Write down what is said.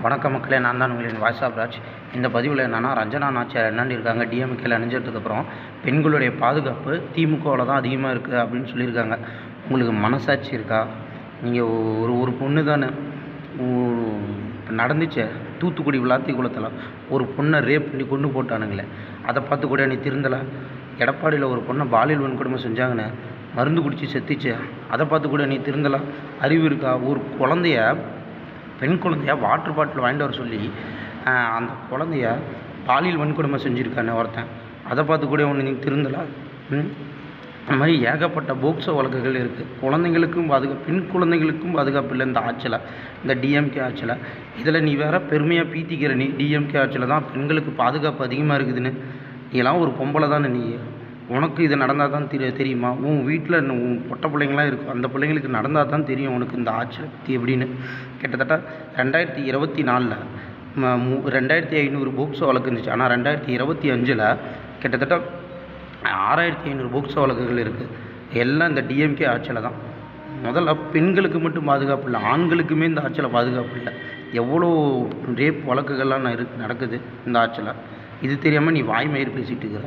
வணக்க மக்களே, நான் தான் உங்களின் வாய்ஸ் ஆஃப் ராஜ். இந்த பதிவில் என்னென்னா, ரஞ்சனா நாச்சியார் என்னன்னு இருக்காங்க, டிஎம்கேல இணைஞ்சதுக்கப்புறம் பெண்களுடைய பாதுகாப்பு திமுகவில் தான் அதிகமாக இருக்குது அப்படின்னு சொல்லியிருக்காங்க. உங்களுக்கு மனசாட்சி இருக்கா? நீங்கள் ஒரு பொண்ணு தானே நடந்துச்சு, தூத்துக்குடி விளாத்திக்குளத்தில் ஒரு பொண்ணை ரேப் பண்ணி கொண்டு போட்டானுங்களே, அதை பார்த்து கூட நீ திருந்தலை. எடப்பாடியில் ஒரு பொண்ணை பாலியல் வன்கொடுமை செஞ்சாங்கன்னு மருந்து குடித்து செத்துச்சு, அதை பார்த்து கூட நீ திருந்தலை. அறிவு இருக்கா? ஒரு குழந்தைய, பெண் குழந்தைய வாட்டர் பாட்டில் வாங்கிட்டு வர சொல்லி அந்த குழந்தைய பாலியல் வன்கொடுமை செஞ்சுருக்கானே ஒருத்தன், அதை பார்த்து கூட ஒன்று நீ திருந்தலை. அந்த மாதிரி ஏகப்பட்ட போக்சோ வழக்குகள் இருக்குது. குழந்தைங்களுக்கும் பெண் குழந்தைங்களுக்கும் பாதுகாப்பு இல்லை இந்த ஆட்சியில், இந்த டிஎம்கே ஆட்சியில். இதில் நீ வேற பெருமையாக பீத்திக்கிற, நீ டிஎம்கே ஆட்சியில் தான் பெண்களுக்கு பாதுகாப்பு அதிகமாக இருக்குதுன்னு. நீலாம் ஒரு பொம்பளை தானே, நீ உனக்கு இது நடந்தால் தான் தெரியுமா? உன் வீட்டில் உன் பொட்டை பிள்ளைங்களாம் இருக்கும், அந்த பிள்ளைங்களுக்கு நடந்தால் தான் தெரியும் உனக்கு இந்த ஆட்சியை பற்றி எப்படின்னு. கிட்டத்தட்ட 2024 2500 போக்சோ வழக்கு இருந்துச்சு. ஆனால் 2025 கிட்டத்தட்ட 6500 போக்சோ வழக்குகள் இருக்குது. எல்லாம் இந்த டிஎம்கே ஆட்சியில் தான். முதல்ல பெண்களுக்கு மட்டும் பாதுகாப்பு இல்லை, ஆண்களுக்குமே இந்த ஆட்சியில் பாதுகாப்பு இல்லை. எவ்வளோ ரேப் வழக்குகள்லாம் நடக்குது இந்த ஆட்சியில். இது தெரியாமல் நீ வாய்மயிறு பேசிகிட்டு இருக்கிற.